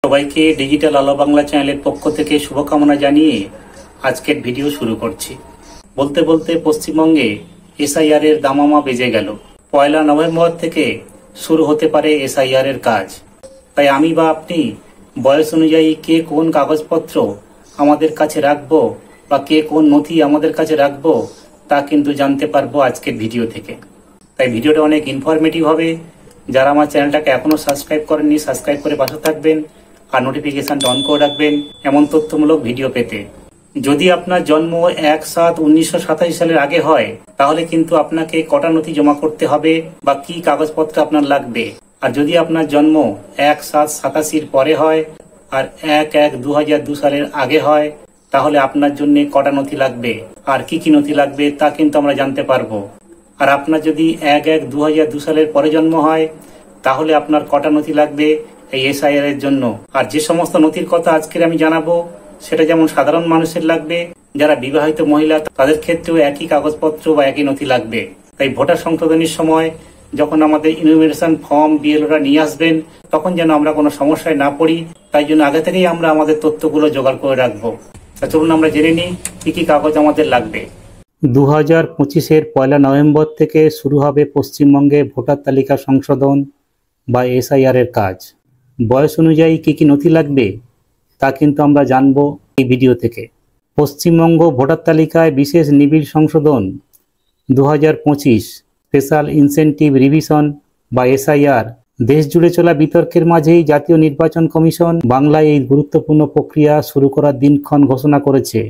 সবাইকে ডিজিটাল আলো বাংলা চ্যানেলের পক্ষ থেকে শুভকামনা জানিয়ে আজকের ভিডিও শুরু করছি। বলতে বলতে পশ্চিমবঙ্গে এসআইআর এর দামামা বেজে গেল। 1 নভেম্বর থেকে শুরু হতে পারে এসআইআর এর কাজ। তাই আমি বা আপনি বয়স অনুযায়ী কে কোন কাগজপত্র আমাদের কাছে রাখবো বা কে কোন নথি আমাদের কাছে রাখবো তা কিন্তু জানতে পারবো আজকের ভিডিও থেকে। তাই ভিডিওটা অনেক ইনফরমেটিভ হবে। যারা আমার চ্যানেলটাকে এখনো সাবস্ক্রাইব করেননি সাবস্ক্রাইব করে পাশে থাকবেন আর নোটিফিকেশনটা অন করে রাখবেন এমন তথ্যমূলক ভিডিও পেতে। যদি আপনার জন্ম 1/7/1987 সালের আগে হয় তাহলে কিন্তু আপনাকে কটা নথি জমা করতে হবে বা কি কাগজপত্র আপনার লাগবে। আর যদি আপনার জন্ম 1/7/87 পরে হয় আর 1/1/2002 সালের আগে হয় তাহলে আপনার জন্য কটা নথি লাগবে আর কি কি নথি লাগবে তা কিন্তু আমরা জানতে পারবো। আর আপনার যদি 1/1/2002 সালের পরে জন্ম হয় তাহলে আপনার কটা নথি লাগবে এই এসআইআর এর জন্য। আর যে সমস্ত নথির কথা আজকের আমি জানাবো সেটা যেমন সাধারণ মানুষের লাগবে, যারা বিবাহিত মহিলা তাদের ক্ষেত্রেও একই কাগজপত্র বা একই নথি লাগবে। তাই ভোটার সংশোধনের সময় যখন আমাদের ইনুমারেশন ফর্ম বিএলওরা নিয়ে আসবেন তখন যেন আমরা কোনো সমস্যায় না পড়ি, তাই জন্য আগে থেকেই আমরা আমাদের তথ্যগুলো জোগাড় করে রাখবো। চলুন আমরা জেনে নিই কি কি কাগজ আমাদের লাগবে। 2025-এর 1 নভেম্বর থেকে শুরু হবে পশ্চিমবঙ্গে ভোটার তালিকা সংশোধন বা এসআইআর এর কাজ। বয়স অনুযায়ী কি কি নথি লাগবে তা কিন্তু আমরা জানবো এই ভিডিও থেকে। পশ্চিমবঙ্গ ভোটার তালিকায় বিশেষ নিবিড় সংশোধন 2025 স্পেশাল ইনসেনটিভ রিভিশন বা এসআইআর। দেশ জুড়ে চলা বিতর্কের মাঝেই জাতীয় নির্বাচন কমিশন বাংলায় এই গুরুত্বপূর্ণ প্রক্রিয়া শুরু করার দিনক্ষণ ঘোষণা করেছে।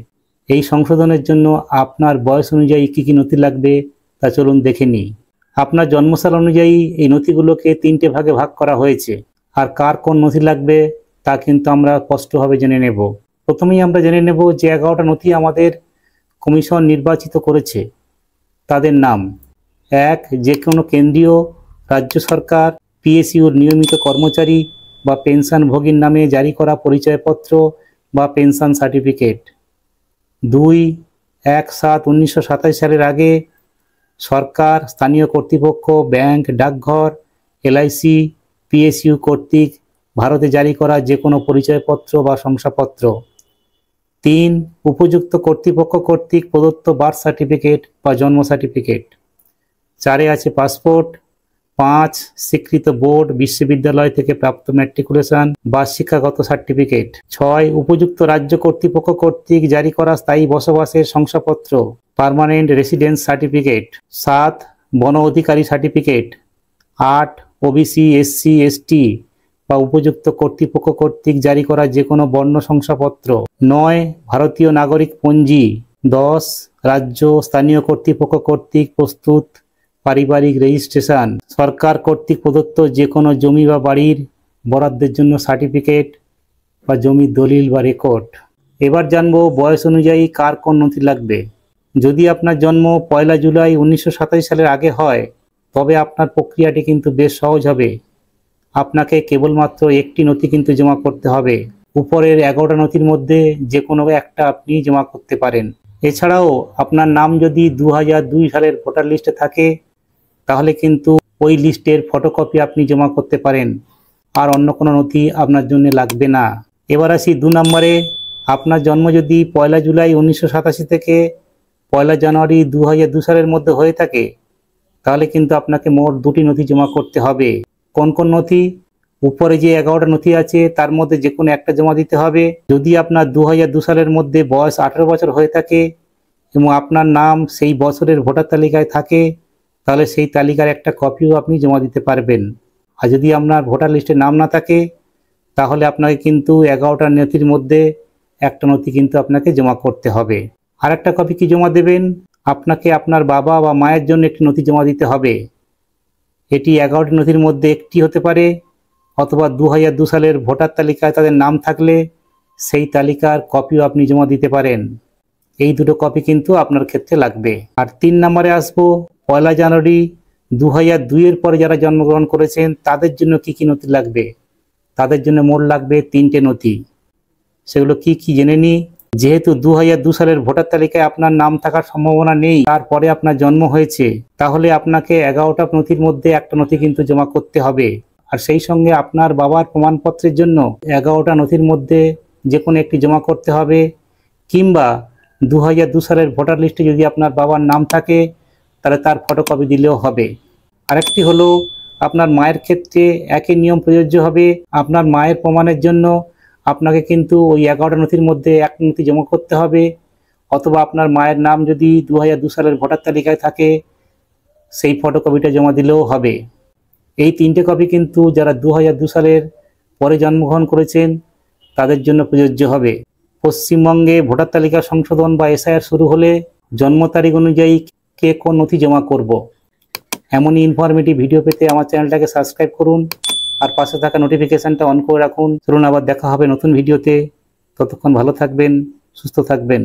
এই সংশোধনের জন্য আপনার বয়স অনুযায়ী কি কি নথি লাগবে তা চলুন দেখে নিই। আপনার জন্মসাল অনুযায়ী এই নথিগুলোকে 3টে ভাগে ভাগ করা হয়েছে। আর কার কোন নথি লাগবে তা কিন্তু আমরা স্পষ্টভাবে জেনে নেব। প্রথমেই আমরা জেনে নেব যে 11টা নথি আমাদের কমিশন নির্বাচিত করেছে তাদের নাম। 1. যে কোনো কেন্দ্রীয় রাজ্য সরকার পিএসইউর নিয়মিত কর্মচারী বা পেনশনভোগীর নামে জারি করা পরিচয়পত্র বা পেনশন সার্টিফিকেট। 2. 1/7/1927 সালের আগে সরকার, স্থানীয় কর্তৃপক্ষ, ব্যাংক, ডাকঘর, এলআইসি, পিএসইউ কর্তৃক ভারতে জারি করা যে কোনো পরিচয়পত্র বা শংসাপত্র। 3. উপযুক্ত কর্তৃপক্ষ কর্তৃক প্রদত্ত বার্থ সার্টিফিকেট বা জন্ম সার্টিফিকেট। 4 আছে পাসপোর্ট। 5 স্বীকৃত বোর্ড বিশ্ববিদ্যালয় থেকে প্রাপ্ত ম্যাট্রিকুলেশন বা শিক্ষাগত সার্টিফিকেট। 6 উপযুক্ত রাজ্য কর্তৃপক্ষ কর্তৃক জারি করা স্থায়ী বসবাসের শংসাপত্র পার্মানেন্ট রেসিডেন্স সার্টিফিকেট। 7 বন অধিকারী সার্টিফিকেট। 8 ওবিসি এসসি এসটি বা উপযুক্ত কর্তৃপক্ষ কর্তৃক জারি করা যে কোনো বর্ণ শংসাপত্র। 9 ভারতীয় নাগরিক পঞ্জি। 10 রাজ্য স্থানীয় কর্তৃপক্ষ কর্তৃক প্রস্তুত পারিবারিক রেজিস্ট্রেশন। সরকার কর্তৃক প্রদত্ত যে কোনো জমি বা বাড়ির বরাদ্দের জন্য সার্টিফিকেট বা জমির দলিল বা রেকর্ড। এবার জানবো বয়স অনুযায়ী কার কোন নথি লাগবে। যদি আপনার জন্ম 1 জুলাই 1927 সালের আগে হয় তবে আপনার প্রক্রিয়াটি কিন্তু বেশ সহজ হবে। আপনাকে কেবলমাত্র একটি নথি কিন্তু জমা করতে হবে। উপরের 11টা নথির মধ্যে যে কোনো একটা আপনি জমা করতে পারেন। এছাড়াও আপনার নাম যদি 2002 সালের ভোটার লিস্টে থাকে তাহলে কিন্তু ওই লিস্টের ফটোকপি আপনি জমা করতে পারেন, আর অন্য কোনো নথি আপনার জন্য লাগবে না। এবার আসি 2 নম্বরে। আপনার জন্ম যদি 1 জুলাই 1987 থেকে 1 জানুয়ারি 2002 সালের মধ্যে হয়ে থাকে তাহলে কিন্তু আপনাকে মোট 2টি নথি জমা করতে হবে। কোন কোন নথি? উপরে যে 11টা নথি আছে তার মধ্যে যে কোনো একটা জমা দিতে হবে। যদি আপনার 2002 সালের মধ্যে বয়স 18 বছর হয়ে থাকে এবং আপনার নাম সেই বছরের ভোটার তালিকায় থাকে তাহলে সেই তালিকার একটা কপিও আপনি জমা দিতে পারবেন। আর যদি আপনার ভোটার লিস্টে নাম না থাকে তাহলে আপনাকে কিন্তু 11টা নথির মধ্যে একটা নথি কিন্তু আপনাকে জমা করতে হবে। আর একটা কপি কি জমা দেবেন? আপনাকে আপনার বাবা বা মায়ের জন্য একটি নথি জমা দিতে হবে। এটি 11টি নথির মধ্যে একটি হতে পারে, অথবা 2002 সালের ভোটার তালিকায় তাদের নাম থাকলে সেই তালিকার কপিও আপনি জমা দিতে পারেন। এই দুটো কপি কিন্তু আপনার ক্ষেত্রে লাগবে। আর 3 নম্বরে আসবো। 1 জানুয়ারি 2002 এর পরে যারা জন্মগ্রহণ করেছেন তাদের জন্য কি কি নথি লাগবে। তাদের জন্য মোট লাগবে 3টে নথি। সেগুলো কি কি জেনে নিই। যেহেতু 2002 সালের ভোটার তালিকায় আপনার নাম থাকার সম্ভাবনা নেই, তারপরে আপনার জন্ম হয়েছে, তাহলে আপনাকে 11টা নথির মধ্যে একটা নথি কিন্তু জমা করতে হবে। আর সেই সঙ্গে আপনার বাবার প্রমাণপত্রের জন্য 11টা নথির মধ্যে যে কোনো একটি জমা করতে হবে, কিংবা 2002 সালের ভোটার লিস্টে যদি আপনার বাবার নাম থাকে তাহলে তার ফটোকপি দিলেও হবে। আরেকটি হলো, আপনার মায়ের ক্ষেত্রে একই নিয়ম প্রযোজ্য হবে। আপনার মায়ের প্রমাণের জন্য আপনাকে কিন্তু ওই 11টা নথির মধ্যে এক নথি জমা করতে হবে, অথবা আপনার মায়ের নাম যদি 2002 সালের ভোটার তালিকায় থাকে সেই ফটোকপিটা জমা দিলেও হবে। এই 3টে কপি কিন্তু যারা 2002 সালের পরে জন্মগ্রহণ করেছেন তাদের জন্য প্রযোজ্য হবে। পশ্চিমবঙ্গে ভোটার তালিকা সংশোধন বা এসআইআর শুরু হলে জন্ম তারিখ অনুযায়ী কে কোন নথি জমা করব, এমনই ইনফরমেটিভ ভিডিও পেতে আমার চ্যানেলটাকে সাবস্ক্রাইব করুন আর পাশে থাকা নোটিফিকেশনটা অন করে রাখুন। চলুন আবার দেখা হবে নতুন ভিডিওতে। ততক্ষণ ভালো থাকবেন, সুস্থ থাকবেন।